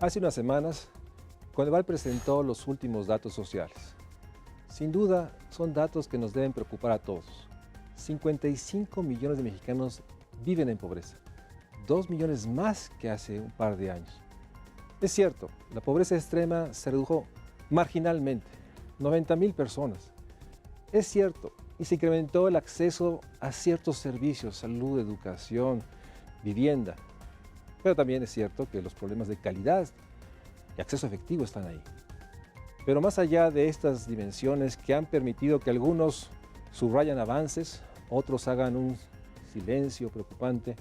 Hace unas semanas, Coneval presentó los últimos datos sociales. Sin duda, son datos que nos deben preocupar a todos. 55 millones de mexicanos viven en pobreza, 2 millones más que hace un par de años. Es cierto, la pobreza extrema se redujo marginalmente, 90,000 personas. Es cierto, y se incrementó el acceso a ciertos servicios, salud, educación, vivienda. Pero también es cierto que los problemas de calidad y acceso efectivo están ahí. Pero más allá de estas dimensiones que han permitido que algunos subrayan avances, otros hagan un silencio preocupante,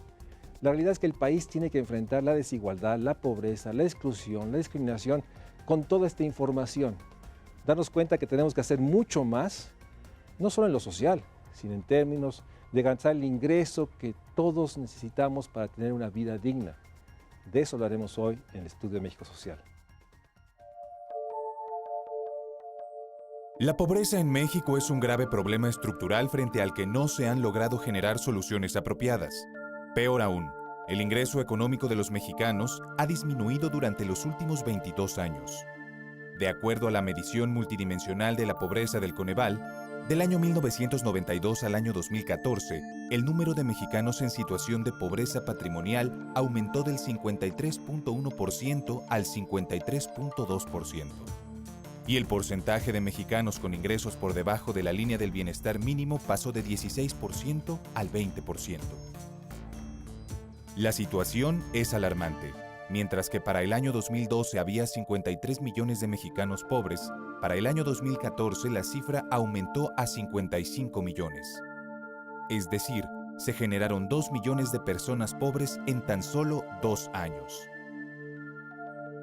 la realidad es que el país tiene que enfrentar la desigualdad, la pobreza, la exclusión, la discriminación con toda esta información. Darnos cuenta que tenemos que hacer mucho más, no solo en lo social, sino en términos de garantizar el ingreso que todos necesitamos para tener una vida digna. De eso hablaremos hoy en el Estudio de México Social. La pobreza en México es un grave problema estructural frente al que no se han logrado generar soluciones apropiadas. Peor aún, el ingreso económico de los mexicanos ha disminuido durante los últimos 22 años. De acuerdo a la medición multidimensional de la pobreza del Coneval, del año 1992 al año 2014, el número de mexicanos en situación de pobreza patrimonial aumentó del 53.1% al 53.2%. Y el porcentaje de mexicanos con ingresos por debajo de la línea del bienestar mínimo pasó de 16% al 20%. La situación es alarmante. Mientras que para el año 2012 había 53 millones de mexicanos pobres, para el año 2014 la cifra aumentó a 55 millones. Es decir, se generaron 2 millones de personas pobres en tan solo 2 años.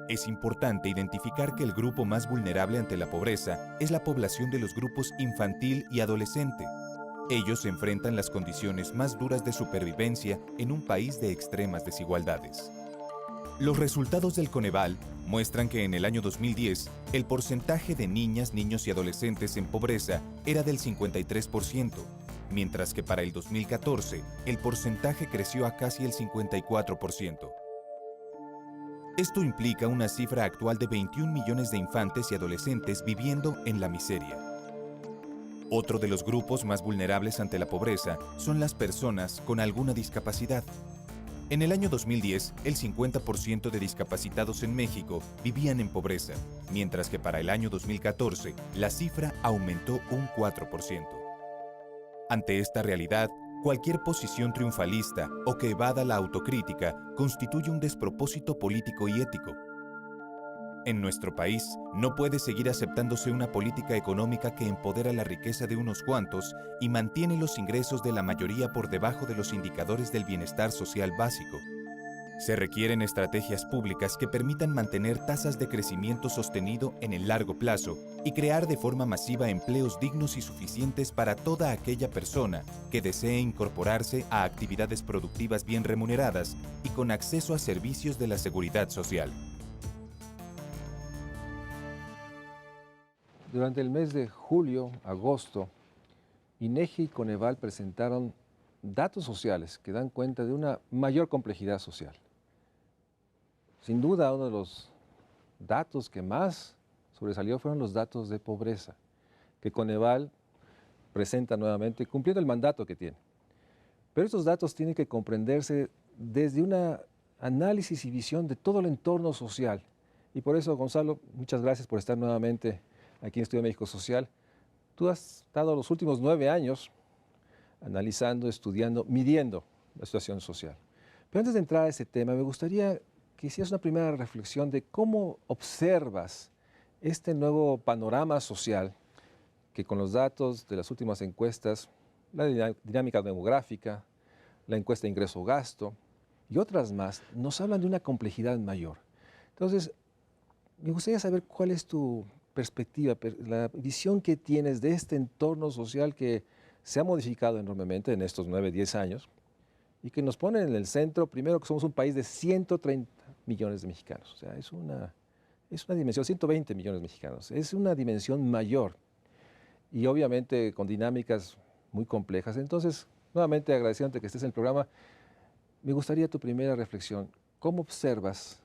Es importante identificar que el grupo más vulnerable ante la pobreza es la población de los grupos infantil y adolescente. Ellos enfrentan las condiciones más duras de supervivencia en un país de extremas desigualdades. Los resultados del Coneval muestran que en el año 2010, el porcentaje de niñas, niños y adolescentes en pobreza era del 53%, mientras que para el 2014, el porcentaje creció a casi el 54%. Esto implica una cifra actual de 21 millones de infantes y adolescentes viviendo en la miseria. Otro de los grupos más vulnerables ante la pobreza son las personas con alguna discapacidad. En el año 2010, el 50% de discapacitados en México vivían en pobreza, mientras que para el año 2014, la cifra aumentó un 4%. Ante esta realidad, cualquier posición triunfalista o que evada la autocrítica constituye un despropósito político y ético. En nuestro país, no puede seguir aceptándose una política económica que empodera la riqueza de unos cuantos y mantiene los ingresos de la mayoría por debajo de los indicadores del bienestar social básico. Se requieren estrategias públicas que permitan mantener tasas de crecimiento sostenido en el largo plazo y crear de forma masiva empleos dignos y suficientes para toda aquella persona que desee incorporarse a actividades productivas bien remuneradas y con acceso a servicios de la seguridad social. Durante el mes de julio, agosto, INEGI y Coneval presentaron datos sociales que dan cuenta de una mayor complejidad social. Sin duda, uno de los datos que más sobresalió fueron los datos de pobreza, que Coneval presenta nuevamente, cumpliendo el mandato que tiene. Pero estos datos tienen que comprenderse desde un análisis y visión de todo el entorno social. Y por eso, Gonzalo, muchas gracias por estar nuevamente aquí en Estudio de México Social. Tú has estado los últimos 9 años analizando, estudiando, midiendo la situación social. Pero antes de entrar a ese tema, me gustaría que hicieras una primera reflexión de cómo observas este nuevo panorama social que con los datos de las últimas encuestas, la dinámica demográfica, la encuesta de ingreso-gasto y otras más, nos hablan de una complejidad mayor. Entonces, me gustaría saber cuál es tu perspectiva, la visión que tienes de este entorno social que se ha modificado enormemente en estos 9, 10 años y que nos pone en el centro, primero que somos un país de 130 millones de mexicanos, o sea, es una dimensión, 120 millones de mexicanos, es una dimensión mayor y obviamente con dinámicas muy complejas. Entonces, nuevamente agradeciéndote que estés en el programa, me gustaría tu primera reflexión, ¿cómo observas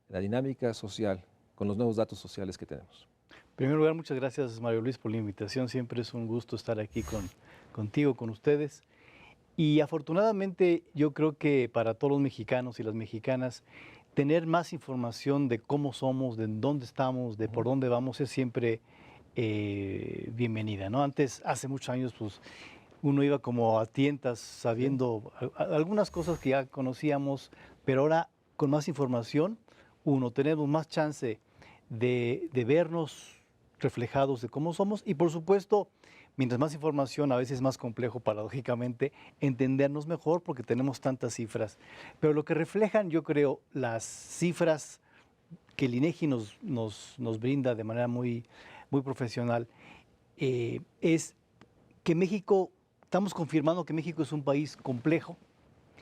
la dinámica social con los nuevos datos sociales que tenemos. En primer lugar, muchas gracias, Mario Luis, por la invitación. Siempre es un gusto estar aquí contigo, con ustedes. Y afortunadamente yo creo que para todos los mexicanos y las mexicanas, tener más información de cómo somos, de dónde estamos, de por dónde vamos, es siempre bienvenida, ¿no? Antes, hace muchos años, pues uno iba como a tientas sabiendo algunas cosas que ya conocíamos, pero ahora con más información, tenemos más chance de vernos reflejados de cómo somos y por supuesto, mientras más información, a veces es más complejo paradójicamente entendernos mejor porque tenemos tantas cifras. Pero lo que reflejan, yo creo, las cifras que el INEGI nos brinda de manera muy profesional, es que México, estamos confirmando que México es un país complejo,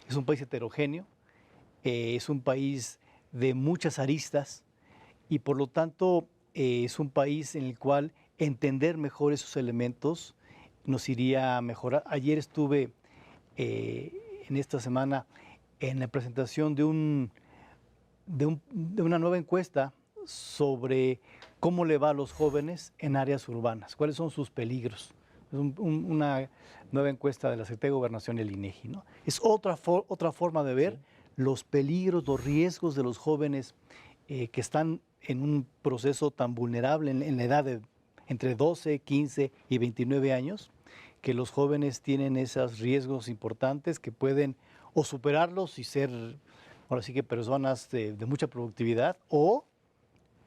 es un país heterogéneo, es un país de muchas aristas y por lo tanto es un país en el cual entender mejor esos elementos nos iría a mejorar. Ayer estuve en esta semana en la presentación de una nueva encuesta sobre cómo le va a los jóvenes en áreas urbanas, cuáles son sus peligros. Es una nueva encuesta de la Secretaría de Gobernación y el INEGI, ¿no? Es otra forma de ver los peligros, los riesgos de los jóvenes que están en un proceso tan vulnerable en la edad de entre 12, 15 y 29 años, que los jóvenes tienen esos riesgos importantes que pueden o superarlos y ser, ahora sí que personas de mucha productividad o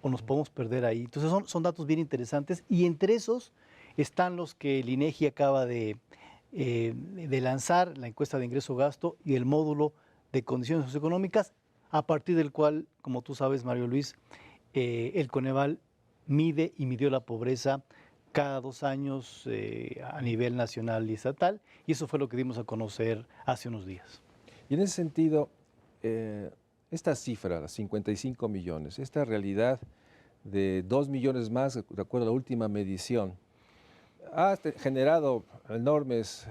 nos podemos perder ahí. Entonces son datos bien interesantes y entre esos están los que el INEGI acaba de lanzar, la encuesta de ingreso-gasto y el módulo de condiciones socioeconómicas, a partir del cual, como tú sabes, Mario Luis, el Coneval mide y midió la pobreza cada 2 años a nivel nacional y estatal, y eso fue lo que dimos a conocer hace unos días. Y en ese sentido, esta cifra, los 55 millones, esta realidad de 2 millones más, de acuerdo a la última medición, ha generado enormes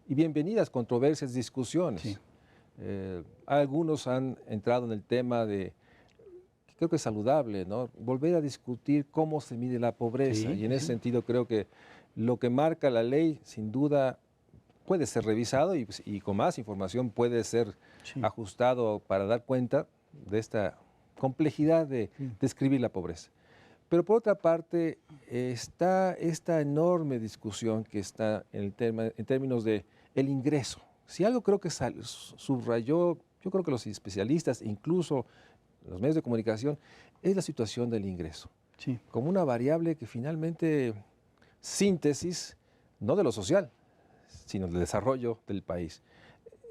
y bienvenidas controversias, discusiones. Sí. Algunos han entrado en el tema de, creo que es saludable, ¿no?, volver a discutir cómo se mide la pobreza. Sí, y en ese sí. sentido creo que lo que marca la ley, sin duda, puede ser revisado y con más información puede ser ajustado para dar cuenta de esta complejidad de describir la pobreza. Pero por otra parte, está esta enorme discusión que está en términos de el ingreso. Si algo creo que subrayó, yo creo que los especialistas, incluso los medios de comunicación, es la situación del ingreso. Sí. Como una variable que finalmente síntesis, no de lo social, sino del desarrollo del país.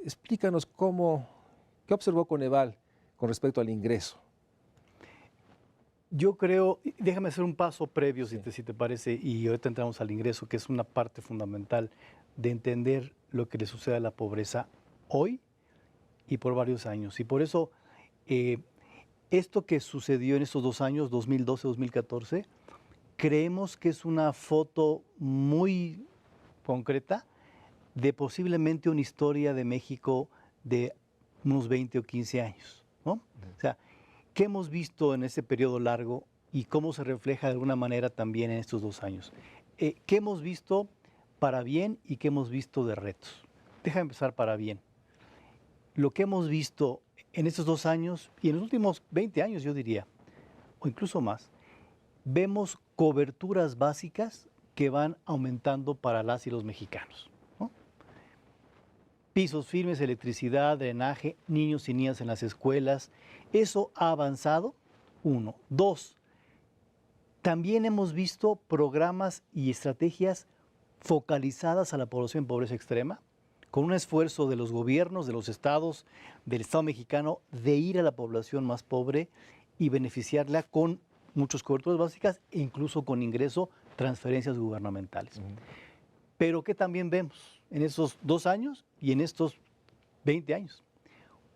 Explícanos qué observó Coneval con respecto al ingreso. Yo creo, déjame hacer un paso previo, si te parece, y ahorita entramos al ingreso, que es una parte fundamental de entender lo que le sucede a la pobreza hoy y por varios años. Y por eso, esto que sucedió en estos 2 años, 2012-2014, creemos que es una foto muy concreta de posiblemente una historia de México de unos 20 o 15 años, ¿no? O sea, ¿qué hemos visto en ese periodo largo y cómo se refleja de alguna manera también en estos 2 años? ¿Qué hemos visto para bien y qué hemos visto de retos? Déjame empezar para bien. Lo que hemos visto en estos 2 años y en los últimos 20 años, yo diría, o incluso más, vemos coberturas básicas que van aumentando para las y los mexicanos, ¿no? Pisos firmes, electricidad, drenaje, niños y niñas en las escuelas. Eso ha avanzado, 1. 2, también hemos visto programas y estrategias focalizadas a la población en pobreza extrema, con un esfuerzo de los gobiernos, de los estados, del Estado mexicano, de ir a la población más pobre y beneficiarla con muchas coberturas básicas e incluso con ingreso, transferencias gubernamentales. Pero ¿qué también vemos en esos 2 años y en estos 20 años?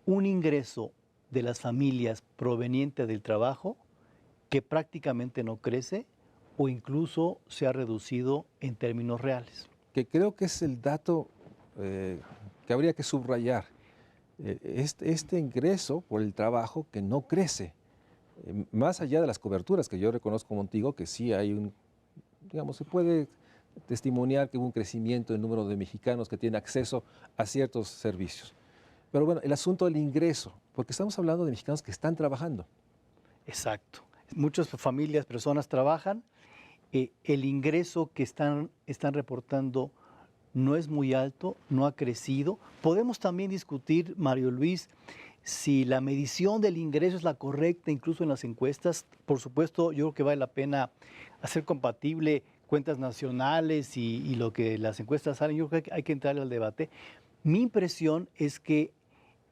Un ingreso de las familias proveniente del trabajo que prácticamente no crece o incluso se ha reducido en términos reales. Que creo que es el dato que habría que subrayar. Este ingreso por el trabajo que no crece. Más allá de las coberturas que yo reconozco contigo, que sí hay digamos, se puede testimoniar que hubo un crecimiento del número de mexicanos que tienen acceso a ciertos servicios. Pero bueno, el asunto del ingreso, porque estamos hablando de mexicanos que están trabajando. Exacto. Muchas familias, personas trabajan. El ingreso que están reportando no es muy alto, no ha crecido. Podemos también discutir, Mario Luis, si la medición del ingreso es la correcta, incluso en las encuestas. Por supuesto, yo creo que vale la pena hacer compatible cuentas nacionales y lo que las encuestas salen. Yo creo que hay que entrar al debate. Mi impresión es que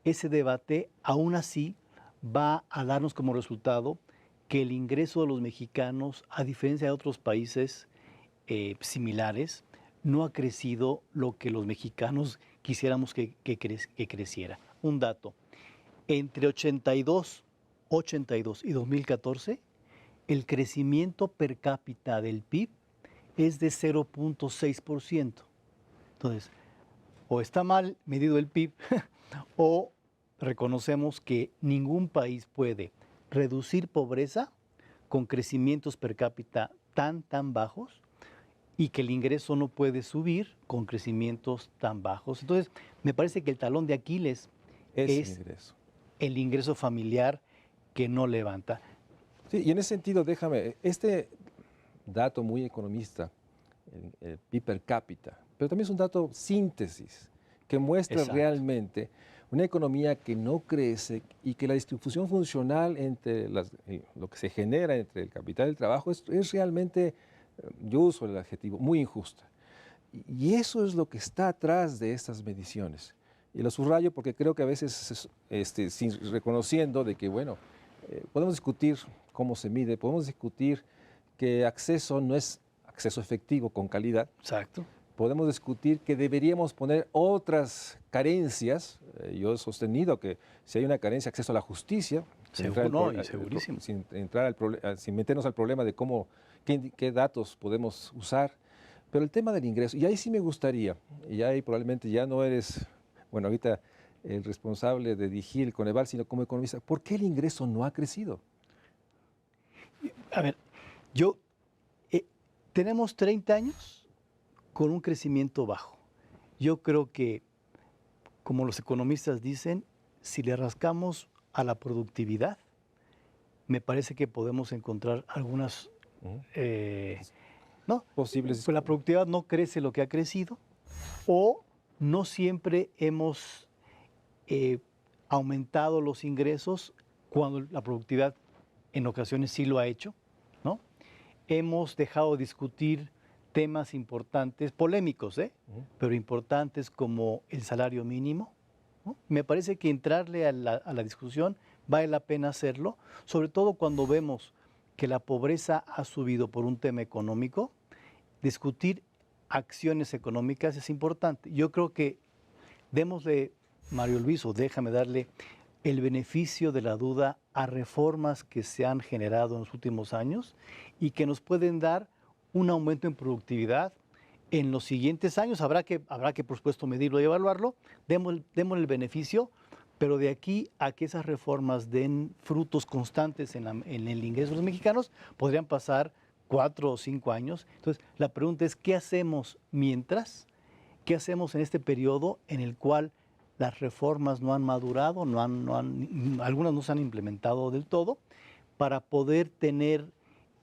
ese debate, aún así, va a darnos como resultado que el ingreso de los mexicanos, a diferencia de otros países similares, no ha crecido lo que los mexicanos quisiéramos que creciera. Un dato, entre 82 y 2014, el crecimiento per cápita del PIB es de 0.6%. Entonces, o está mal medido el PIB o reconocemos que ningún país puede reducir pobreza con crecimientos per cápita tan bajos y que el ingreso no puede subir con crecimientos tan bajos. Entonces, me parece que el talón de Aquiles es el ingreso familiar que no levanta. Sí, y en ese sentido, déjame, este dato muy economista, el PIB per cápita, pero también es un dato síntesis que muestra realmente una economía que no crece y que la distribución funcional entre lo que se genera entre el capital y el trabajo es realmente, yo uso el adjetivo, muy injusta. Y eso es lo que está atrás de estas mediciones. Y lo subrayo porque creo que a veces, reconociendo de que, bueno, podemos discutir cómo se mide, podemos discutir que acceso no es acceso efectivo con calidad. Exacto. Podemos discutir que deberíamos poner otras carencias. Yo he sostenido que si hay una carencia, acceso a la justicia, segurísimo. Sin meternos al problema de qué datos podemos usar. Pero el tema del ingreso, y ahí sí me gustaría, y ahí probablemente ya no eres, bueno, ahorita el responsable de DIGIL, Coneval, sino como economista, ¿por qué el ingreso no ha crecido? A ver, tenemos 30 años con un crecimiento bajo. Yo creo que, como los economistas dicen, si le rascamos a la productividad, me parece que podemos encontrar algunas posibles. Pues la productividad no crece lo que ha crecido, o no siempre hemos aumentado los ingresos cuando la productividad en ocasiones sí lo ha hecho, ¿no? Hemos dejado de discutir temas importantes, polémicos, pero importantes como el salario mínimo, ¿no? Me parece que entrarle a la discusión vale la pena hacerlo, sobre todo cuando vemos que la pobreza ha subido por un tema económico. Discutir acciones económicas es importante. Yo creo que démosle, Mario Luis, o déjame darle el beneficio de la duda a reformas que se han generado en los últimos años y que nos pueden dar un aumento en productividad en los siguientes años. Habrá que, por supuesto, medirlo y evaluarlo. Démosle el beneficio, pero de aquí a que esas reformas den frutos constantes en el ingreso de los mexicanos, podrían pasar 4 o 5 años. Entonces, la pregunta es, ¿qué hacemos mientras? ¿Qué hacemos en este periodo en el cual las reformas no han madurado, algunas no se han implementado del todo, para poder tener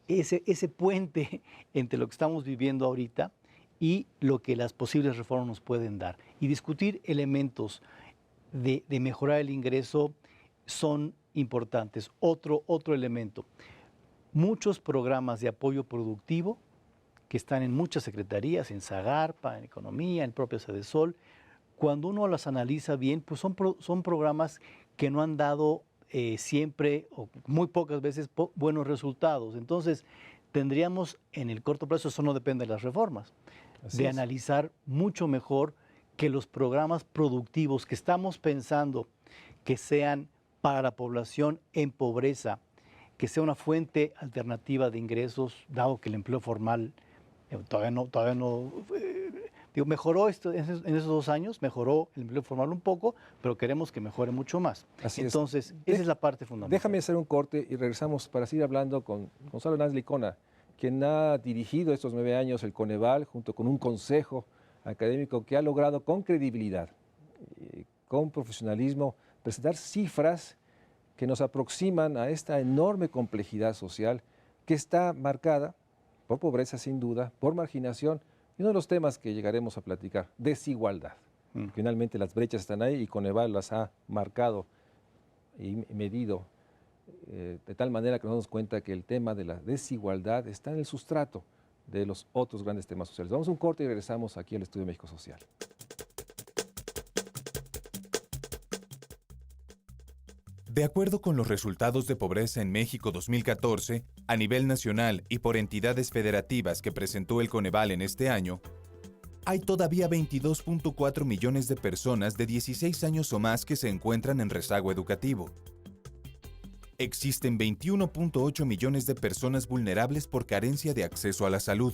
ese puente entre lo que estamos viviendo ahorita y lo que las posibles reformas nos pueden dar? Y discutir elementos de mejorar el ingreso son importantes. Otro elemento, muchos programas de apoyo productivo que están en muchas secretarías, en Zagarpa, en Economía, en el propio Sedesol, cuando uno las analiza bien, pues son programas que no han dado siempre o muy pocas veces buenos resultados. Entonces, tendríamos en el corto plazo, eso no depende de las reformas, de analizar mucho mejor que los programas productivos que estamos pensando que sean para la población en pobreza, que sea una fuente alternativa de ingresos, dado que el empleo formal todavía no Digo, mejoró esto en esos 2 años, mejoró el empleo formal un poco, pero queremos que mejore mucho más. Así es. Entonces, esa es la parte fundamental. Déjame hacer un corte y regresamos para seguir hablando con Gonzalo Hernández Licona, quien ha dirigido estos 9 años el Coneval junto con un consejo académico que ha logrado con credibilidad, con profesionalismo, presentar cifras que nos aproximan a esta enorme complejidad social que está marcada por pobreza sin duda, por marginación y uno de los temas que llegaremos a platicar, desigualdad. Finalmente las brechas están ahí y Coneval las ha marcado y medido de tal manera que nos damos cuenta que el tema de la desigualdad está en el sustrato de los otros grandes temas sociales. Vamos a un corte y regresamos aquí al Estudio México Social. De acuerdo con los resultados de pobreza en México 2014, a nivel nacional y por entidades federativas que presentó el Coneval en este año, hay todavía 22.4 millones de personas de 16 años o más que se encuentran en rezago educativo. Existen 21.8 millones de personas vulnerables por carencia de acceso a la salud,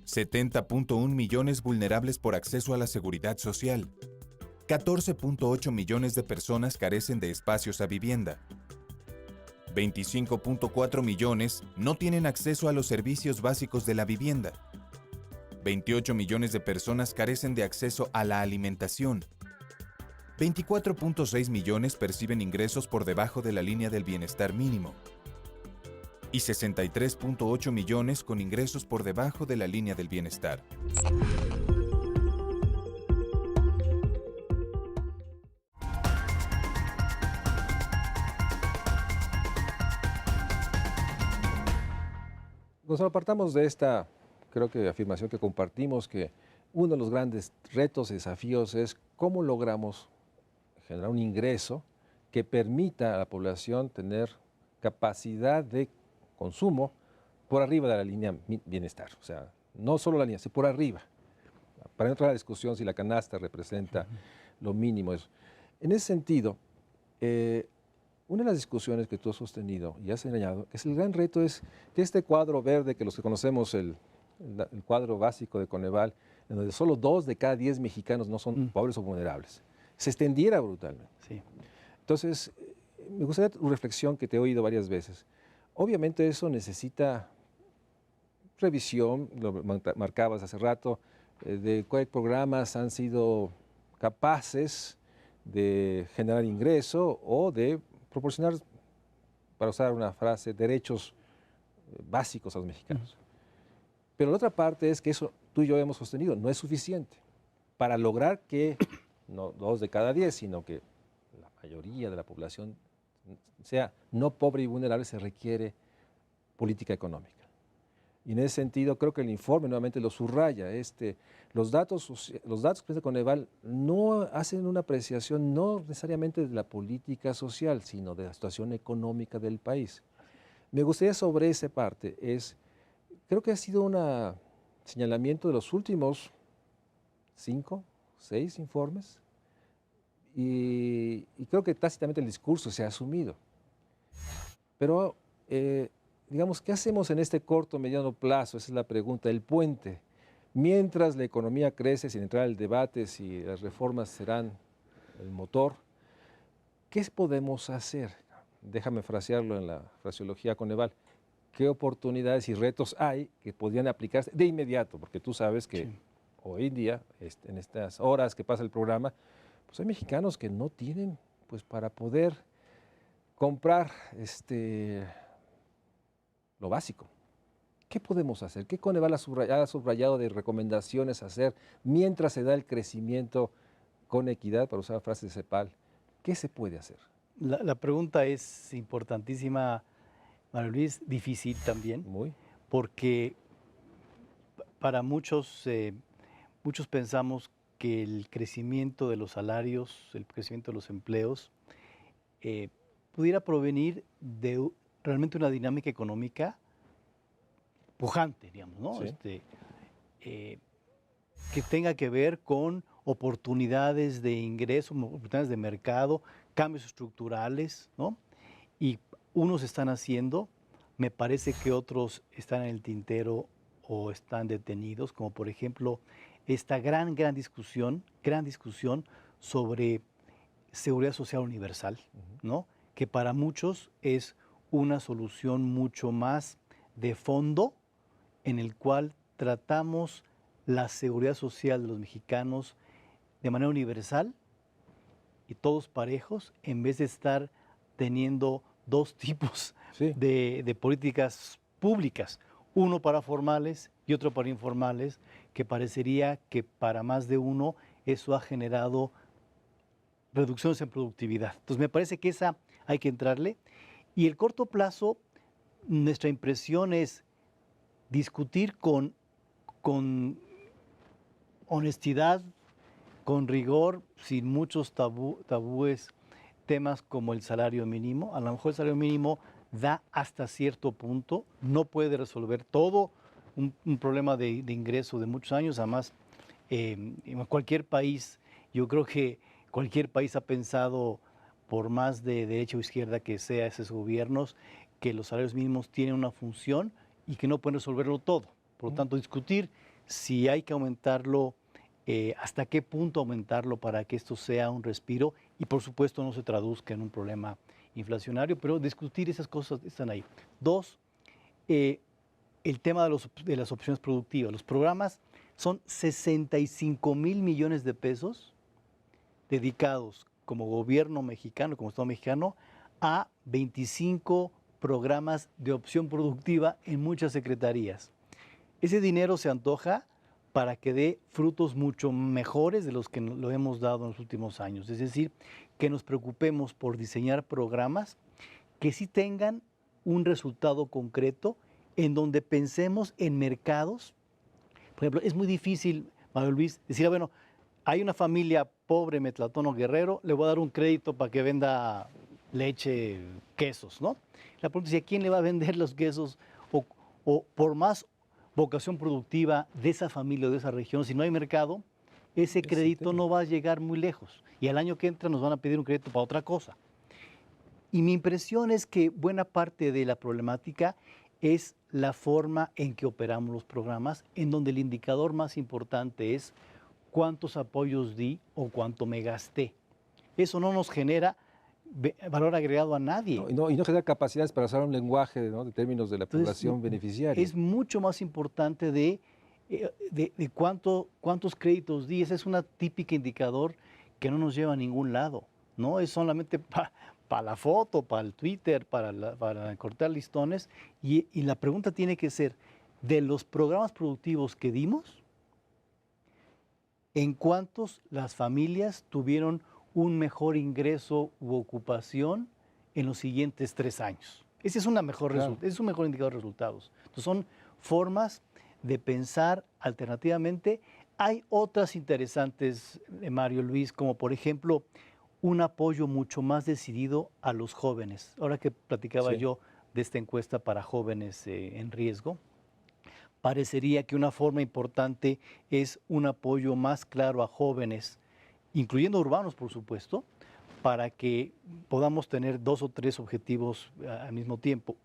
70.1 millones vulnerables por acceso a la seguridad social, 14.8 millones de personas carecen de espacios a vivienda. 25.4 millones no tienen acceso a los servicios básicos de la vivienda. 28 millones de personas carecen de acceso a la alimentación. 24.6 millones perciben ingresos por debajo de la línea del bienestar mínimo. Y 63.8 millones con ingresos por debajo de la línea del bienestar. Nos apartamos de esta, creo que afirmación que compartimos, que uno de los grandes retos y desafíos es cómo logramos generar un ingreso que permita a la población tener capacidad de consumo por arriba de la línea bienestar. O sea, no solo la línea, sino por arriba. Para entrar a la discusión si la canasta representa lo mínimo. En ese sentido, una de las discusiones que tú has sostenido y has señalado es el gran reto es que este cuadro verde, que los que conocemos el cuadro básico de Coneval, en donde solo 2 de cada 10 mexicanos no son pobres o vulnerables, se extendiera brutalmente. Sí. Entonces, me gustaría tu reflexión que te he oído varias veces. Obviamente eso necesita revisión, lo marcabas hace rato, de qué programas han sido capaces de generar ingreso o de proporcionar, para usar una frase, derechos básicos a los mexicanos. Pero la otra parte es que eso tú y yo hemos sostenido, no es suficiente. Para lograr que no 2 de cada 10, sino que la mayoría de la población sea no pobre y vulnerable, se requiere política económica. Y en ese sentido, creo que el informe nuevamente lo subraya. Los datos que presenta Coneval no hacen una apreciación no necesariamente de la política social, sino de la situación económica del país. Me gustaría sobre esa parte, creo que ha sido un señalamiento de los últimos 5, 6 informes, y creo que tácitamente el discurso se ha asumido. Pero digamos, ¿qué hacemos en este corto, mediano plazo? Esa es la pregunta, el puente. Mientras la economía crece, sin entrar al debate si las reformas serán el motor, ¿qué podemos hacer? Déjame frasearlo en la fraseología Coneval. ¿Qué oportunidades y retos hay que podrían aplicarse de inmediato? Porque tú sabes que hoy en día, en estas horas que pasa el programa, pues hay mexicanos que no tienen pues para poder comprar lo básico. ¿Qué podemos hacer? ¿Qué Coneval ha subrayado de recomendaciones a hacer mientras se da el crecimiento con equidad, para usar frases de CEPAL? ¿Qué se puede hacer? La pregunta es importantísima, María Luis, difícil también, Muy. porque para muchos pensamos que el crecimiento de los salarios, el crecimiento de los empleos, pudiera provenir de realmente una dinámica económica pujante, digamos, ¿no? Sí. Que tenga que ver con oportunidades de ingreso, oportunidades de mercado, cambios estructurales, ¿no? Y unos están haciendo, me parece que otros están en el tintero o están detenidos, como por ejemplo esta gran discusión sobre seguridad social universal, ¿no? Que para muchos es una solución mucho más de fondo en el cual tratamos la seguridad social de los mexicanos de manera universal y todos parejos, en vez de estar teniendo dos tipos Sí. de políticas públicas, uno para formales y otro para informales, que parecería que para más de uno eso ha generado reducciones en productividad. Entonces me parece que esa hay que entrarle. Y el corto plazo, nuestra impresión es discutir con honestidad, con rigor, sin muchos tabúes, temas como el salario mínimo. A lo mejor el salario mínimo da hasta cierto punto, no puede resolver todo un problema de ingreso de muchos años. Además, en cualquier país, yo creo que cualquier país ha pensado, por más de derecha o izquierda que sea esos gobiernos, que los salarios mínimos tienen una función y que no pueden resolverlo todo. Por lo tanto, discutir si hay que aumentarlo, hasta qué punto aumentarlo para que esto sea un respiro y por supuesto no se traduzca en un problema inflacionario, pero discutir esas cosas están ahí. Dos, el tema de las opciones productivas. Los programas son 65,000 millones de pesos dedicados como gobierno mexicano, como Estado mexicano, a 25 programas de opción productiva en muchas secretarías. Ese dinero se antoja para que dé frutos mucho mejores de los que lo hemos dado en los últimos años. Es decir, que nos preocupemos por diseñar programas que sí tengan un resultado concreto, en donde pensemos en mercados. Por ejemplo, es muy difícil, Manuel Luis, decir, bueno, hay una familia pobre, Metlatón o Guerrero, le voy a dar un crédito para que venda leche, quesos, ¿no? La pregunta es, ¿a quién le va a vender los quesos? O por más vocación productiva de esa familia o de esa región, si no hay mercado, ese crédito no va a llegar muy lejos. Y al año que entra nos van a pedir un crédito para otra cosa. Y mi impresión es que buena parte de la problemática es la forma en que operamos los programas, en donde el indicador más importante es cuántos apoyos di o cuánto me gasté. Eso no nos genera valor agregado a nadie. Y no genera capacidades para usar un lenguaje, ¿no?, de términos de la población beneficiaria. Es mucho más importante de cuántos créditos di. Ese es un típico indicador que no nos lleva a ningún lado, ¿no? Es solamente para la foto, para el Twitter, para cortar listones. Y la pregunta tiene que ser, de los programas productivos que dimos, ¿en cuántos las familias tuvieron un mejor ingreso u ocupación en los siguientes 3 años? Ese es, es un mejor indicador de resultados. Entonces son formas de pensar alternativamente. Hay otras interesantes, Mario Luis, como por ejemplo un apoyo mucho más decidido a los jóvenes. Ahora que platicaba yo de esta encuesta para jóvenes en riesgo, parecería que una forma importante es un apoyo más claro a jóvenes, incluyendo urbanos, por supuesto, para que podamos tener 2 o 3 objetivos al mismo tiempo.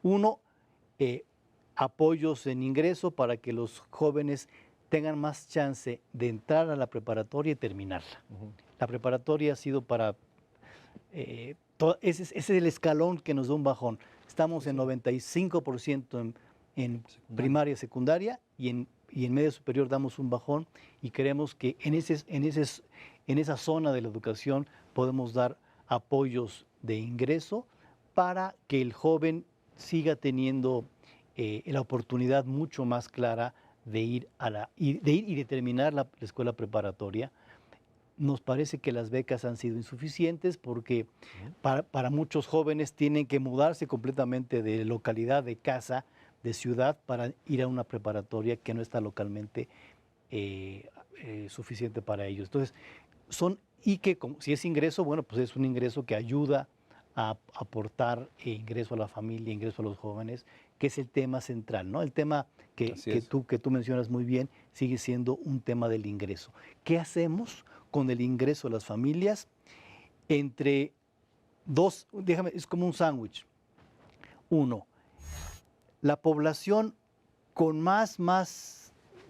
Uno, apoyos en ingreso para que los jóvenes tengan más chance de entrar a la preparatoria y terminarla. La preparatoria ha sido para... ese es el escalón que nos da un bajón. Estamos en 95% en primaria y secundaria y en media superior damos un bajón y creemos que en esa zona de la educación podemos dar apoyos de ingreso para que el joven siga teniendo la oportunidad mucho más clara de ir y de terminar la escuela preparatoria. Nos parece que las becas han sido insuficientes porque para muchos jóvenes tienen que mudarse completamente de localidad, de casa, de ciudad, para ir a una preparatoria que no está localmente suficiente para ellos. Entonces, si es ingreso, bueno, pues es un ingreso que ayuda a aportar ingreso a la familia, ingreso a los jóvenes, que es el tema central, ¿no? El tema que tú mencionas muy bien sigue siendo un tema del ingreso. ¿Qué hacemos con el ingreso de las familias? Entre dos, es como un sándwich. Uno, la población con más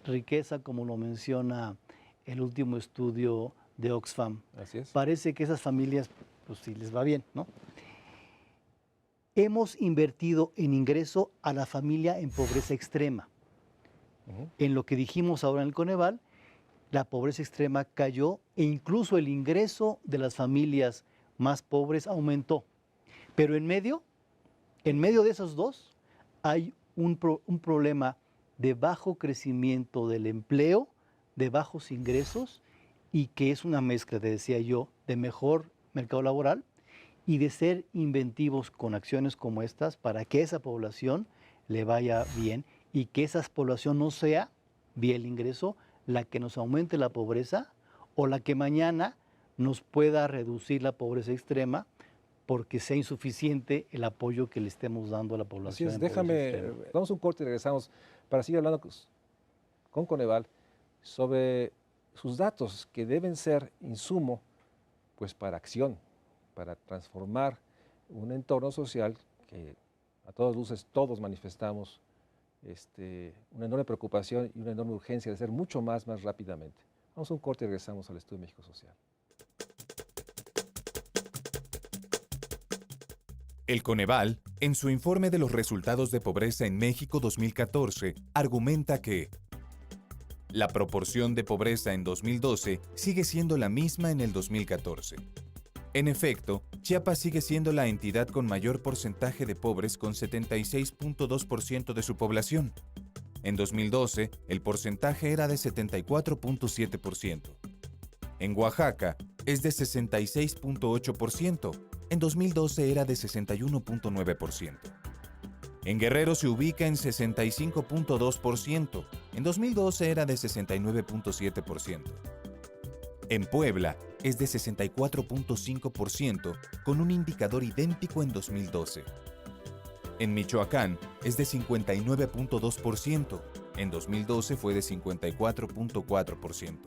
riqueza, como lo menciona el último estudio de Oxfam. Así es. Parece que esas familias, pues sí les va bien, ¿no? Hemos invertido en ingreso a la familia en pobreza extrema. En lo que dijimos ahora en el Coneval, la pobreza extrema cayó e incluso el ingreso de las familias más pobres aumentó. Pero en medio de esos dos, hay un problema de bajo crecimiento del empleo, de bajos ingresos, y que es una mezcla, te decía yo, de mejor mercado laboral y de ser inventivos con acciones como estas para que esa población le vaya bien y que esa población no sea, vía el ingreso, la que nos aumente la pobreza o la que mañana nos pueda reducir la pobreza extrema porque sea insuficiente el apoyo que le estemos dando a la Así población. es, déjame, damos un corte y regresamos para seguir hablando con Coneval sobre sus datos que deben ser insumo pues para acción, para transformar un entorno social que a todas luces todos manifestamos una enorme preocupación y una enorme urgencia de hacer mucho más rápidamente. Vamos a un corte y regresamos al Estudio México Social. El Coneval, en su informe de los resultados de pobreza en México 2014, argumenta que la proporción de pobreza en 2012 sigue siendo la misma en el 2014. En efecto, Chiapas sigue siendo la entidad con mayor porcentaje de pobres con 76.2% de su población. En 2012, el porcentaje era de 74.7%. En Oaxaca, es de 66.8%. En 2012 era de 61.9%. En Guerrero se ubica en 65.2%. En 2012 era de 69.7%. En Puebla es de 64.5%, con un indicador idéntico en 2012. En Michoacán es de 59.2%. En 2012 fue de 54.4%.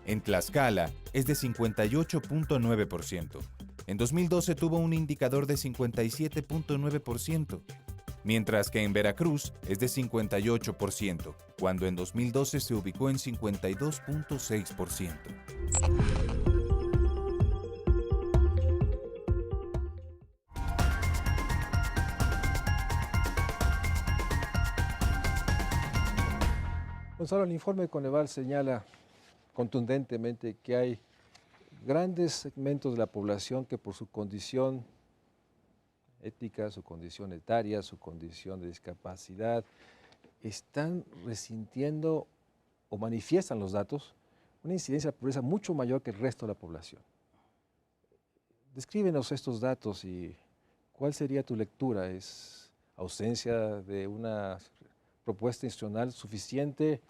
En Tlaxcala es de 58.9%. En 2012 tuvo un indicador de 57.9%, mientras que en Veracruz es de 58%, cuando en 2012 se ubicó en 52.6%. Gonzalo, el informe de Coneval señala contundentemente que hay grandes segmentos de la población que por su condición étnica, su condición etaria, su condición de discapacidad, están resintiendo o manifiestan los datos una incidencia de pobreza mucho mayor que el resto de la población. Descríbenos estos datos y cuál sería tu lectura. ¿Es ausencia de una propuesta institucional suficiente?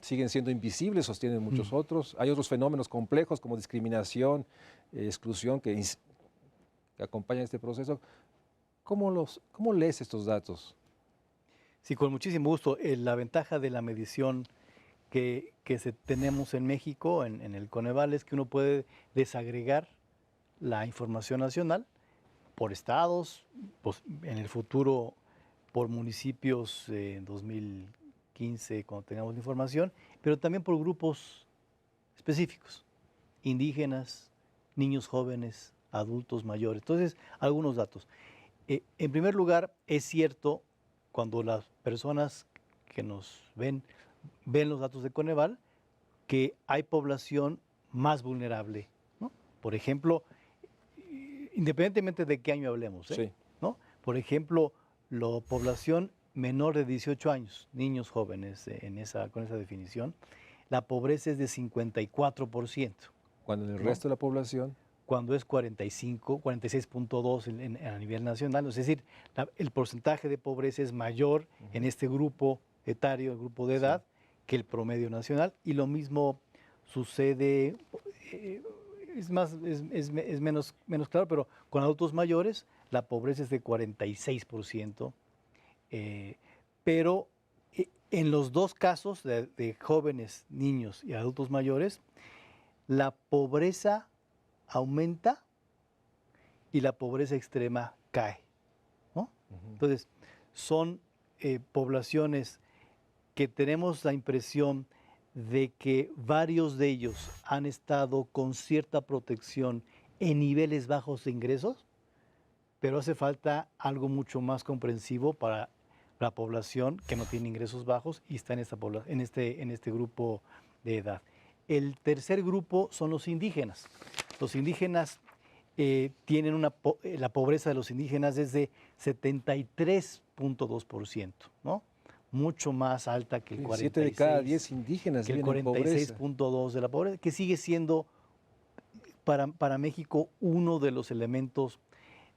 Siguen siendo invisibles, sostienen muchos otros. Hay otros fenómenos complejos como discriminación, exclusión que acompañan este proceso. ¿Cómo lees estos datos? Sí, con muchísimo gusto. La ventaja de la medición que tenemos en México, en el Coneval, es que uno puede desagregar la información nacional por estados, pues, en el futuro por municipios en 2015 cuando tengamos la información, pero también por grupos específicos, indígenas, niños jóvenes, adultos mayores. Entonces, algunos datos. En primer lugar, es cierto, cuando las personas que nos ven los datos de Coneval, que hay población más vulnerable, ¿no? Por ejemplo, independientemente de qué año hablemos, Sí. ¿no? Por ejemplo, la población menor de 18 años, niños jóvenes con esa definición, la pobreza es de 54%. Cuando en el resto de la población... Cuando es 46.2 a nivel nacional. Es decir, el porcentaje de pobreza es mayor en este grupo etario, el grupo de edad, que el promedio nacional. Y lo mismo sucede, es menos claro, pero con adultos mayores la pobreza es de 46%. Pero en los dos casos de jóvenes, niños y adultos mayores, la pobreza aumenta y la pobreza extrema cae, ¿no? Entonces, son poblaciones que tenemos la impresión de que varios de ellos han estado con cierta protección en niveles bajos de ingresos, pero hace falta algo mucho más comprensivo para la población que no tiene ingresos bajos y está en este grupo de edad. El tercer grupo son los indígenas. Los indígenas tienen la pobreza de los indígenas es de 73.2%, ¿no? Mucho más alta que el 46. 7 de cada 10 indígenas que el viven en pobreza. 46.2 de la pobreza, que sigue siendo para México uno de los elementos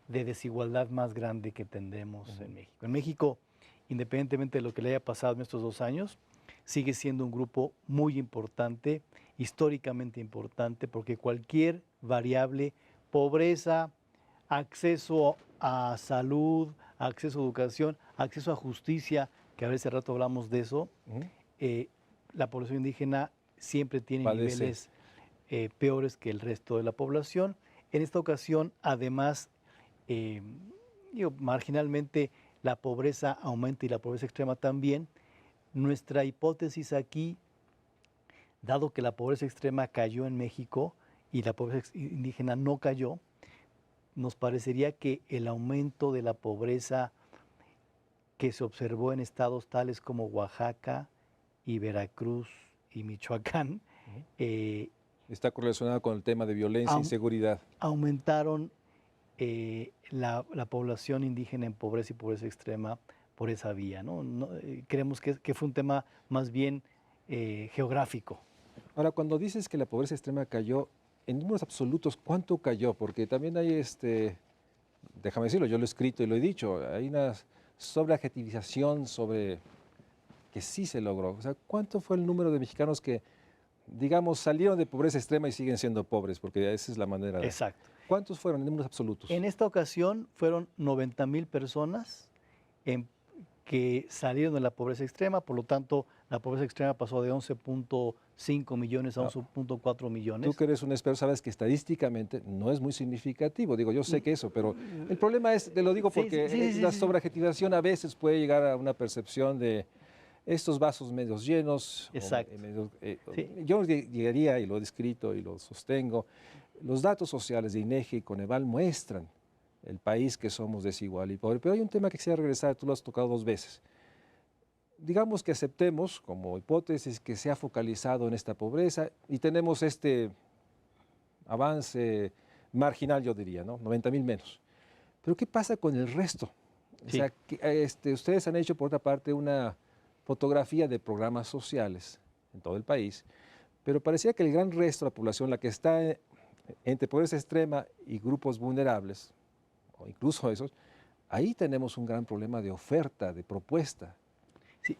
de desigualdad más grande que tendremos en México. En México, independientemente de lo que le haya pasado en estos 2 años, sigue siendo un grupo muy importante, históricamente importante, porque cualquier variable, pobreza, acceso a salud, acceso a educación, acceso a justicia, que a veces rato hablamos de eso, la población indígena siempre tiene niveles peores que el resto de la población. En esta ocasión, además, marginalmente la pobreza aumenta y la pobreza extrema también. Nuestra hipótesis aquí, dado que la pobreza extrema cayó en México y la pobreza indígena no cayó, nos parecería que el aumento de la pobreza que se observó en estados tales como Oaxaca y Veracruz y Michoacán está correlacionado con el tema de violencia e inseguridad. Aumentaron la población indígena en pobreza y pobreza extrema por esa vía, ¿no? Creemos que fue un tema más bien geográfico. Ahora, cuando dices que la pobreza extrema cayó, en números absolutos, ¿cuánto cayó? Porque también hay, déjame decirlo, yo lo he escrito y lo he dicho, hay una sobreadjetivización sobre que sí se logró. O sea, ¿cuánto fue el número de mexicanos que, digamos, salieron de pobreza extrema y siguen siendo pobres? Porque esa es la manera. Exacto. ¿Cuántos fueron en números absolutos? En esta ocasión fueron 90,000 personas que salieron de la pobreza extrema, por lo tanto, la pobreza extrema pasó de 11.5 millones a 11.4 millones. Tú que eres un experto sabes que estadísticamente no es muy significativo. Digo, yo sé que eso, pero el problema es, te lo digo porque la sobreadjetivación a veces puede llegar a una percepción de estos vasos medios llenos. Exacto. Yo llegaría, y lo he descrito y lo sostengo, los datos sociales de INEGI y Coneval muestran el país que somos desigual y pobre. Pero hay un tema que quisiera regresar, tú lo has tocado 2 veces. Digamos que aceptemos como hipótesis que se ha focalizado en esta pobreza y tenemos este avance marginal, yo diría, ¿no? 90,000 menos. Pero ¿qué pasa con el resto? O sea, ustedes han hecho, por otra parte, una fotografía de programas sociales en todo el país, pero parecía que el gran resto de la población, la que está entre pobreza extrema y grupos vulnerables, o incluso esos, ahí tenemos un gran problema de oferta, de propuesta. Sí.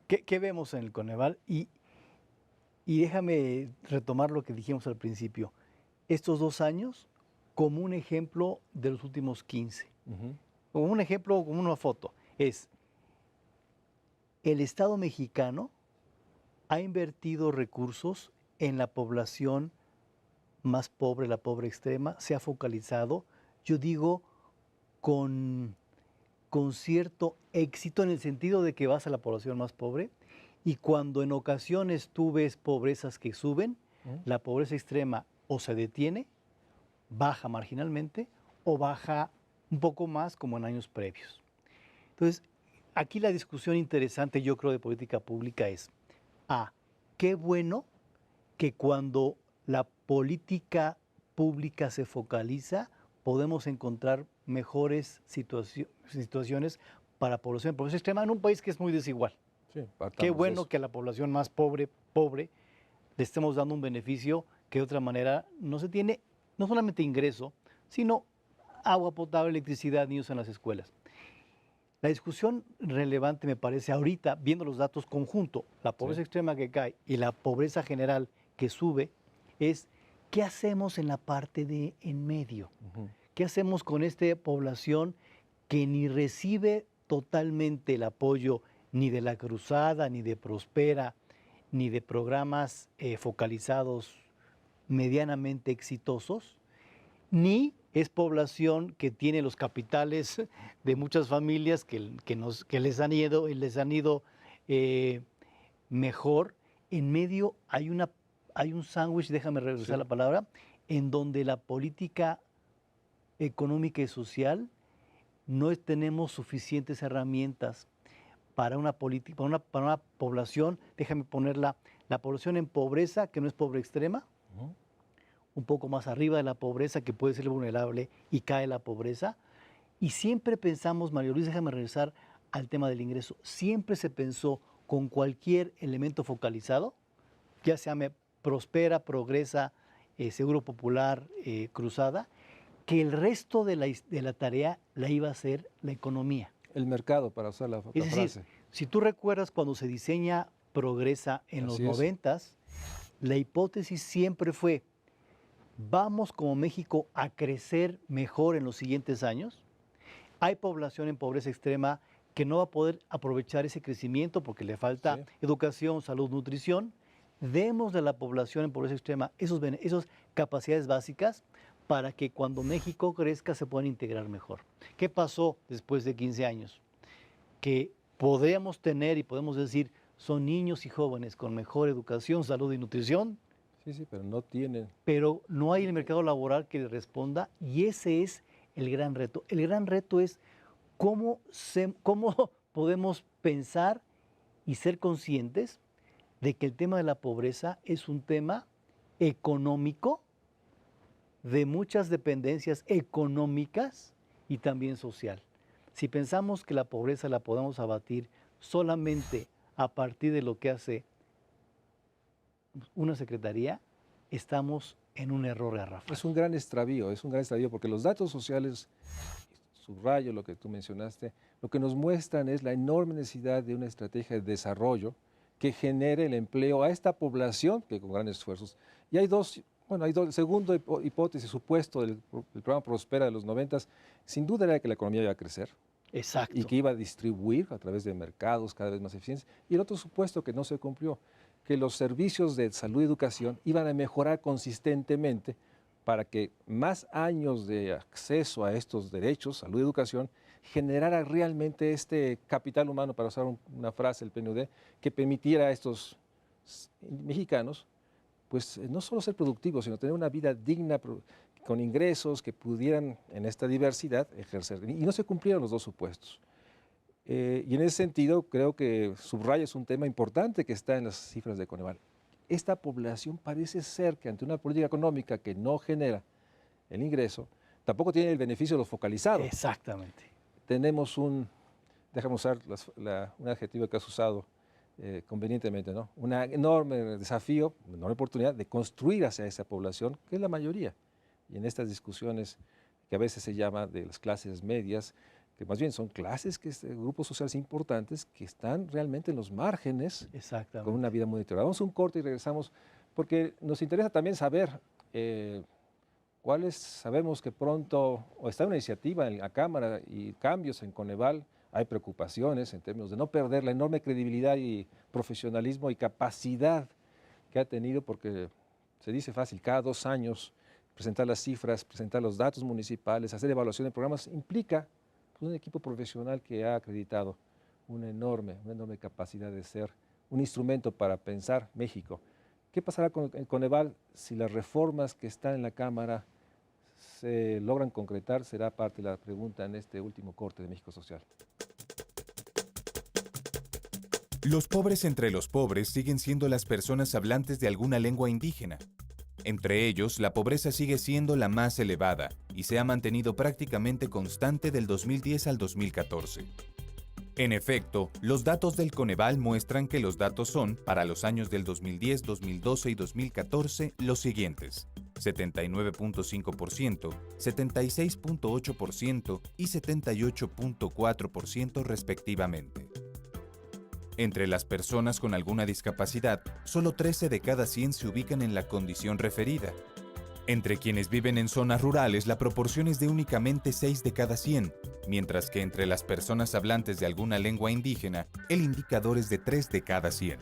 ¿Qué vemos en el Coneval? Y déjame retomar lo que dijimos al principio. Estos 2 años como un ejemplo de los últimos 15. Como un ejemplo, como una foto. Es, el Estado mexicano ha invertido recursos en la población más pobre, la pobre extrema, se ha focalizado, yo digo, con cierto éxito en el sentido de que vas a la población más pobre y cuando en ocasiones tú ves pobrezas que suben, la pobreza extrema o se detiene, baja marginalmente o baja un poco más como en años previos. Entonces, aquí la discusión interesante yo creo de política pública es, qué bueno que cuando la política pública se focaliza, podemos encontrar mejores situaciones para la población extrema en un país que es muy desigual. Sí, qué bueno que a la población más pobre, le estemos dando un beneficio que de otra manera no se tiene, no solamente ingreso, sino agua potable, electricidad, niños en las escuelas. La discusión relevante me parece ahorita, viendo los datos conjunto, la pobreza extrema que cae y la pobreza general que sube, es ¿qué hacemos en la parte de en medio? ¿Qué hacemos con esta población que ni recibe totalmente el apoyo ni de la Cruzada, ni de Prospera, ni de programas focalizados medianamente exitosos, ni es población que tiene los capitales de muchas familias que les han ido mejor, en medio hay un sándwich, déjame regresar la palabra, en donde la política económica y social no tenemos suficientes herramientas para una política, para una población, déjame ponerla, la población en pobreza, que no es pobre extrema, un poco más arriba de la pobreza, que puede ser vulnerable y cae la pobreza. Y siempre pensamos, María Luisa, déjame regresar al tema del ingreso, siempre se pensó con cualquier elemento focalizado, ya sea Prospera, Progresa, Seguro Popular, Cruzada, que el resto de la tarea la iba a hacer la economía. El mercado, para usar la Es decir, frase. si tú recuerdas cuando se diseña Progresa en los 90s, la hipótesis siempre fue, vamos como México a crecer mejor en los siguientes años. Hay población en pobreza extrema que no va a poder aprovechar ese crecimiento porque le falta educación, salud, nutrición. Demos a la población en pobreza extrema esas capacidades básicas para que cuando México crezca se puedan integrar mejor. ¿Qué pasó después de 15 años? Que podríamos tener y podemos decir, son niños y jóvenes con mejor educación, salud y nutrición. Sí, pero no tienen. Pero no hay el mercado laboral que le responda y ese es el gran reto. El gran reto es cómo podemos pensar y ser conscientes de que el tema de la pobreza es un tema económico, de muchas dependencias económicas y también social. Si pensamos que la pobreza la podemos abatir solamente a partir de lo que hace una secretaría, estamos en un error garrafal. Es un gran extravío porque los datos sociales, subrayo lo que tú mencionaste, lo que nos muestran es la enorme necesidad de una estrategia de desarrollo que genere el empleo a esta población que con grandes esfuerzos. Y hay dos, segundo hipótesis, supuesto del programa Prospera de los 90s, sin duda era que la economía iba a crecer. Exacto. Y que iba a distribuir a través de mercados cada vez más eficientes. Y el otro supuesto que no se cumplió, que los servicios de salud y educación iban a mejorar consistentemente para que más años de acceso a estos derechos, salud y educación, generara realmente este capital humano, para usar una frase del PNUD, que permitiera a estos mexicanos, pues no solo ser productivos, sino tener una vida digna, con ingresos que pudieran en esta diversidad ejercer. Y no se cumplieron los dos supuestos. Y en ese sentido creo que subraya es un tema importante que está en las cifras de Coneval. Esta población parece ser que ante una política económica que no genera el ingreso, tampoco tiene el beneficio de lo focalizado. Exactamente. Tenemos déjame usar un adjetivo que has usado convenientemente, ¿no? Un enorme desafío, una enorme oportunidad de construir hacia esa población, que es la mayoría. Y en estas discusiones que a veces se llama de las clases medias, que más bien son clases, grupos sociales importantes que están realmente en los márgenes, con una vida muy deteriorada. Vamos a un corte y regresamos, porque nos interesa también saber sabemos que pronto, o está una iniciativa en la Cámara y cambios en Coneval, hay preocupaciones en términos de no perder la enorme credibilidad y profesionalismo y capacidad que ha tenido, porque se dice fácil, cada 2 años presentar las cifras, presentar los datos municipales, hacer evaluación de programas, implica un equipo profesional que ha acreditado una enorme capacidad de ser un instrumento para pensar México. ¿Qué pasará con Coneval si las reformas que están en la Cámara se logran concretar? Será parte de la pregunta en este último corte de México Social. Los pobres entre los pobres siguen siendo las personas hablantes de alguna lengua indígena. Entre ellos, la pobreza sigue siendo la más elevada y se ha mantenido prácticamente constante del 2010 al 2014. En efecto, los datos del Coneval muestran que los datos son, para los años del 2010, 2012 y 2014, los siguientes: 79.5%, 76.8% y 78.4% respectivamente. Entre las personas con alguna discapacidad, solo 13 de cada 100 se ubican en la condición referida. Entre quienes viven en zonas rurales, la proporción es de únicamente 6 de cada 100, mientras que entre las personas hablantes de alguna lengua indígena, el indicador es de 3 de cada 100.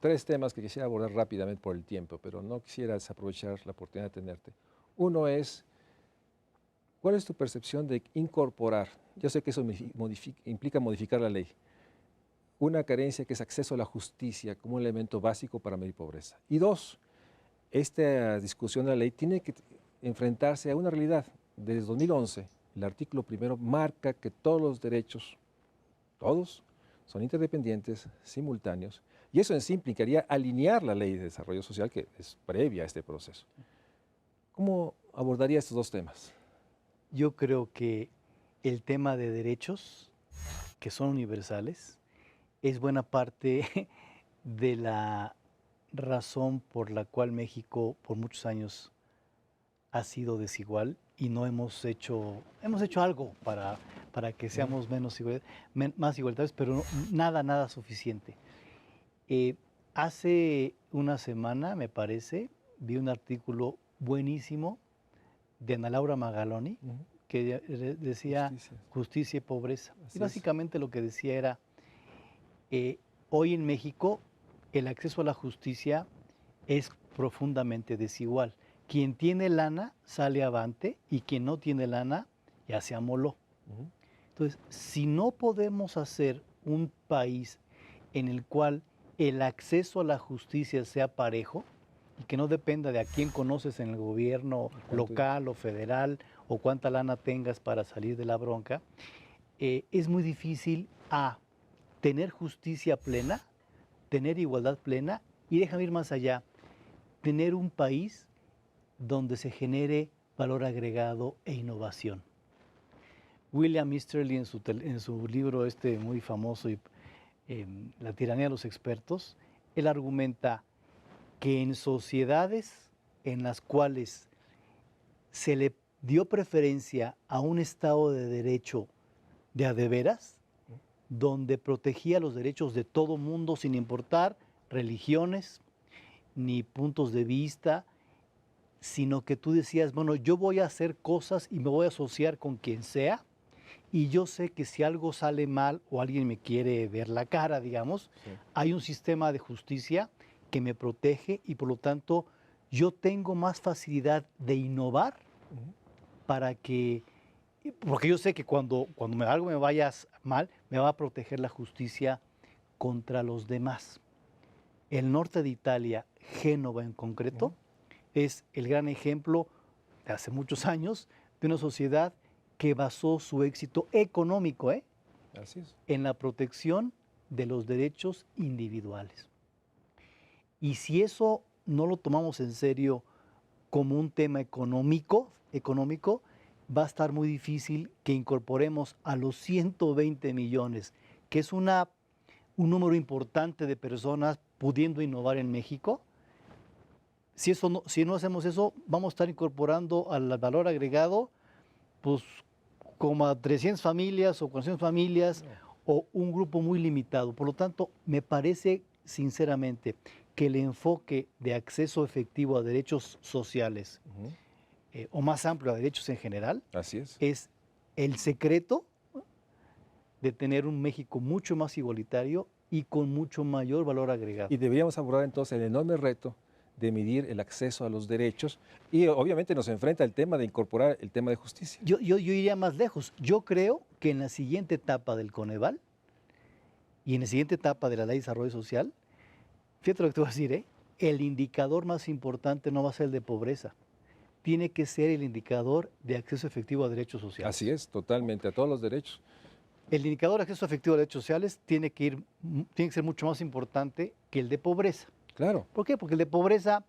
tres temas que quisiera abordar rápidamente por el tiempo, pero no quisiera desaprovechar la oportunidad de tenerte. Uno es, ¿cuál es tu percepción de incorporar? Yo sé que eso implica modificar la ley. Una carencia que es acceso a la justicia como un elemento básico para medir pobreza. Y dos, esta discusión de la ley tiene que enfrentarse a una realidad. Desde 2011, el artículo primero marca que todos los derechos, todos, son interdependientes, simultáneos, y eso en sí implicaría alinear la ley de desarrollo social que es previa a este proceso. ¿Cómo abordaría estos dos temas? Yo creo que el tema de derechos, que son universales, es buena parte de la razón por la cual México por muchos años ha sido desigual y no hemos hecho algo para que seamos más igualitarios, pero nada suficiente. Hace una semana, me parece, vi un artículo buenísimo de Ana Laura Magaloni, que decía justicia y pobreza. Y básicamente lo que decía era, hoy en México el acceso a la justicia es profundamente desigual. Quien tiene lana sale avante y quien no tiene lana ya se amoló. Entonces, si no podemos hacer un país en el cual el acceso a la justicia sea parejo y que no dependa de a quién conoces en el gobierno local o federal o cuánta lana tengas para salir de la bronca, es muy difícil tener justicia plena, tener igualdad plena y déjame ir más allá, tener un país donde se genere valor agregado e innovación. William Easterly en su libro muy famoso, La tiranía de los expertos, él argumenta que en sociedades en las cuales se le dio preferencia a un Estado de Derecho de a de veras, donde protegía los derechos de todo mundo sin importar religiones ni puntos de vista, sino que tú decías, bueno, yo voy a hacer cosas y me voy a asociar con quien sea, y yo sé que si algo sale mal o alguien me quiere ver la cara, digamos, hay un sistema de justicia que me protege y por lo tanto yo tengo más facilidad de innovar porque yo sé que cuando algo me vaya mal, me va a proteger la justicia contra los demás. El norte de Italia, Génova en concreto, es el gran ejemplo de hace muchos años de una sociedad que basó su éxito económico Así es. en la protección de los derechos individuales. Y si eso no lo tomamos en serio como un tema económico, va a estar muy difícil que incorporemos a los 120 millones, que es un número importante de personas pudiendo innovar en México. Si no hacemos eso, vamos a estar incorporando al valor agregado, pues como a 300 familias o 400 familias o un grupo muy limitado. Por lo tanto, me parece sinceramente que el enfoque de acceso efectivo a derechos sociales o más amplio a derechos en general es el secreto de tener un México mucho más igualitario y con mucho mayor valor agregado. Y deberíamos abordar entonces el enorme reto de medir el acceso a los derechos y obviamente nos enfrenta el tema de incorporar el tema de justicia. Yo iría más lejos. Yo creo que en la siguiente etapa del Coneval y en la siguiente etapa de la Ley de Desarrollo Social, fíjate lo que te voy a decir, el indicador más importante no va a ser el de pobreza, tiene que ser el indicador de acceso efectivo a derechos sociales. Así es, totalmente, a todos los derechos. El indicador de acceso efectivo a derechos sociales tiene que ser mucho más importante que el de pobreza. Claro. ¿Por qué? Porque el de pobreza,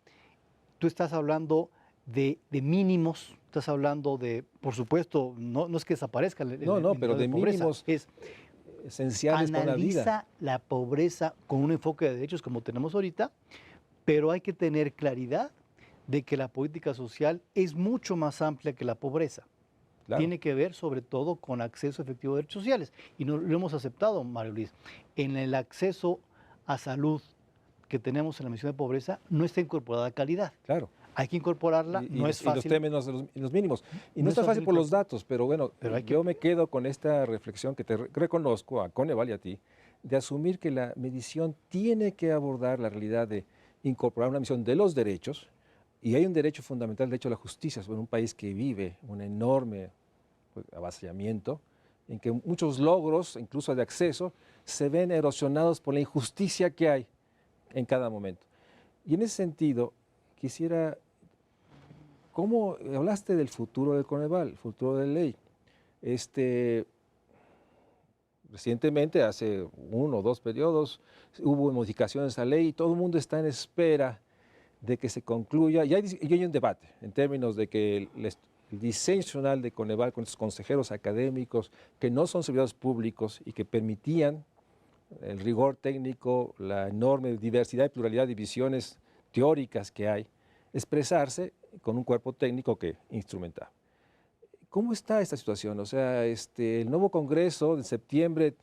tú estás hablando de mínimos, estás hablando de, por supuesto, no es que desaparezca el pero de mínimos esenciales para la vida. Analiza la pobreza con un enfoque de derechos como tenemos ahorita, pero hay que tener claridad de que la política social es mucho más amplia que la pobreza. Claro. Tiene que ver sobre todo con acceso efectivo a derechos sociales. Y lo hemos aceptado, Mario Luis. En el acceso a salud que tenemos en la misión de pobreza no está incorporada calidad. Claro. Hay que incorporarla, no es fácil. Y los términos y los mínimos. Y no está fácil por los datos, pero bueno, yo me quedo con esta reflexión que te reconozco a Coneval y a ti, de asumir que la medición tiene que abordar la realidad de incorporar una misión de los derechos, y hay un derecho fundamental, el derecho a la justicia, sobre un país que vive un enorme avasallamiento, en que muchos logros, incluso de acceso, se ven erosionados por la injusticia que hay en cada momento. Y en ese sentido, quisiera, ¿cómo hablaste del futuro del Coneval, el futuro de la ley? Recientemente, hace 1 o 2 periodos, hubo modificaciones a la ley y todo el mundo está en espera de que se concluya. Y hay un debate en términos de que el diseño institucional de Coneval, con sus consejeros académicos que no son servidores públicos y que permitían el rigor técnico, la enorme diversidad y pluralidad de visiones teóricas que hay, expresarse con un cuerpo técnico que instrumentaba. ¿Cómo está esta situación? O sea, el nuevo Congreso de septiembre,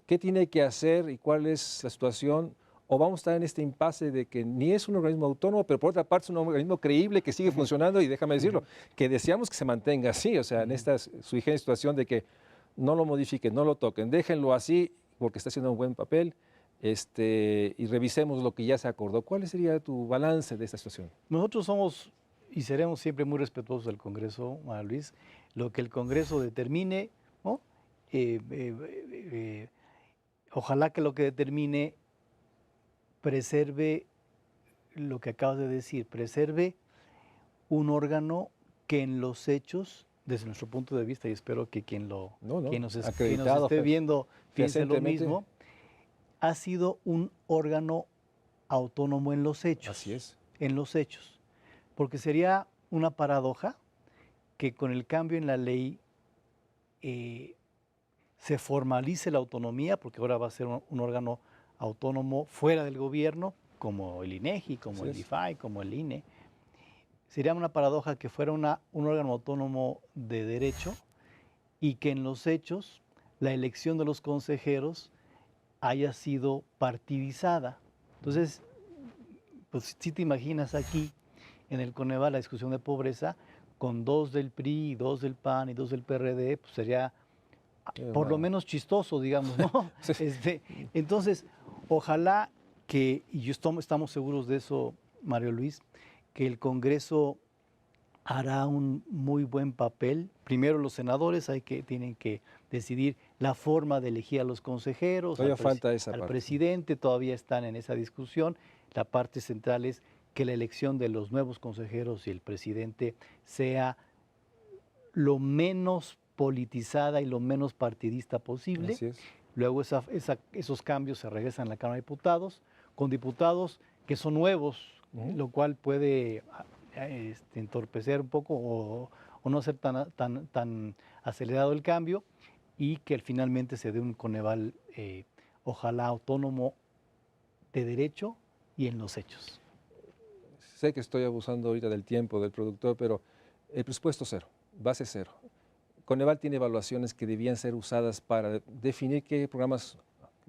¿qué tiene que hacer y cuál es la situación? ¿O vamos a estar en este impasse de que ni es un organismo autónomo, pero por otra parte es un organismo creíble que sigue funcionando y déjame decirlo, que deseamos que se mantenga así, o sea, en esta sui generis situación de que no lo modifiquen, no lo toquen, déjenlo así porque está haciendo un buen papel y revisemos lo que ya se acordó? ¿Cuál sería tu balance de esta situación? Nosotros somos y seremos siempre muy respetuosos del Congreso, María Luis. Lo que el Congreso determine, ¿no? Ojalá que lo que determine preserve lo que acabas de decir, preserve un órgano que en los hechos, desde nuestro punto de vista, y espero que quien nos esté viendo piense lo mismo, ha sido un órgano autónomo en los hechos. Así es. En los hechos. Porque sería una paradoja que con el cambio en la ley se formalice la autonomía, porque ahora va a ser un órgano autónomo fuera del gobierno, como el INEGI, como el IFAI, como el INE. Sería una paradoja que fuera un órgano autónomo de derecho y que en los hechos la elección de los consejeros haya sido partidizada. Entonces, pues si te imaginas aquí en el Coneval la discusión de pobreza, con 2 del PRI, y 2 del PAN y 2 del PRD, pues sería por lo menos chistoso, digamos, ¿no? Entonces, ojalá que, y estamos seguros de eso, Mario Luis, que el Congreso hará un muy buen papel. Primero los senadores tienen que decidir la forma de elegir a los consejeros, al presidente, todavía están en esa discusión. La parte central es que la elección de los nuevos consejeros y el presidente sea lo menos politizada y lo menos partidista posible. Así es. Luego esos cambios se regresan a la Cámara de Diputados, con diputados que son nuevos, lo cual puede entorpecer un poco o no ser tan acelerado el cambio, y que finalmente se dé un Coneval, ojalá autónomo de derecho y en los hechos. Sé que estoy abusando ahorita del tiempo del productor, pero el presupuesto cero, base cero. Coneval tiene evaluaciones que debían ser usadas para definir qué programas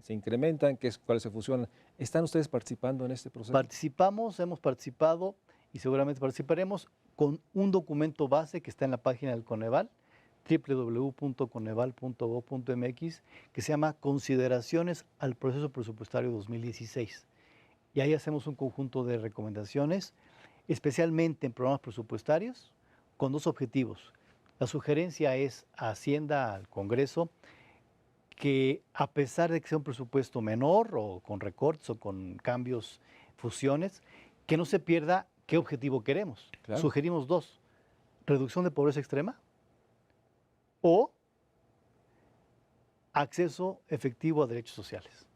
se incrementan, cuáles se fusionan. ¿Están ustedes participando en este proceso? Hemos participado y seguramente participaremos con un documento base que está en la página del Coneval, www.coneval.gov.mx, que se llama Consideraciones al Proceso Presupuestario 2016. Y ahí hacemos un conjunto de recomendaciones, especialmente en programas presupuestarios, con 2 objetivos. La sugerencia es a Hacienda, al Congreso, que a pesar de que sea un presupuesto menor o con recortes o con cambios, fusiones, que no se pierda qué objetivo queremos. Claro. Sugerimos 2, reducción de pobreza extrema o acceso efectivo a derechos sociales.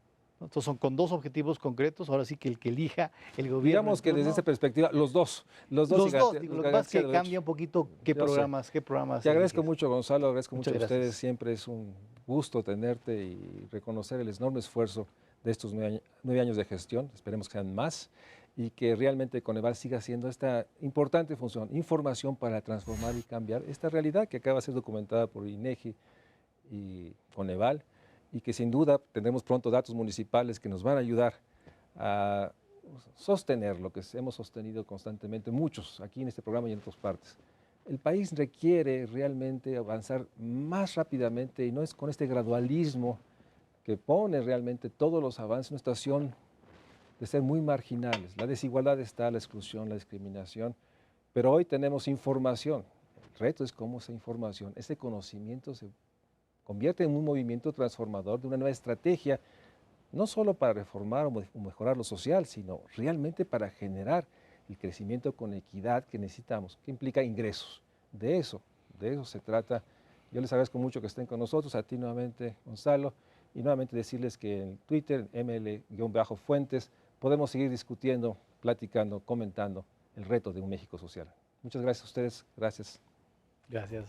Entonces son con 2 objetivos concretos, ahora sí que el que elija el gobierno. Digamos que desde esa perspectiva, los dos. Lo que pasa es que cambia un poquito qué programas. Te agradezco mucho, Gonzalo, agradezco mucho a ustedes, siempre es un gusto tenerte y reconocer el enorme esfuerzo de estos 9 años de gestión, esperemos que sean más, y que realmente Coneval siga haciendo esta importante función, información para transformar y cambiar esta realidad que acaba de ser documentada por INEGI y Coneval, y que sin duda tendremos pronto datos municipales que nos van a ayudar a sostener lo que hemos sostenido constantemente, muchos aquí en este programa y en otras partes. El país requiere realmente avanzar más rápidamente y no es con este gradualismo que pone realmente todos los avances en una situación de ser muy marginales. La desigualdad está, la exclusión, la discriminación, pero hoy tenemos información. El reto es cómo esa información, ese conocimiento se convierte en un movimiento transformador de una nueva estrategia, no solo para reformar o mejorar lo social, sino realmente para generar el crecimiento con equidad que necesitamos, que implica ingresos. De eso se trata. Yo les agradezco mucho que estén con nosotros, a ti nuevamente, Gonzalo, y nuevamente decirles que en Twitter, ml-fuentes, podemos seguir discutiendo, platicando, comentando el reto de un México social. Muchas gracias a ustedes. Gracias. Gracias.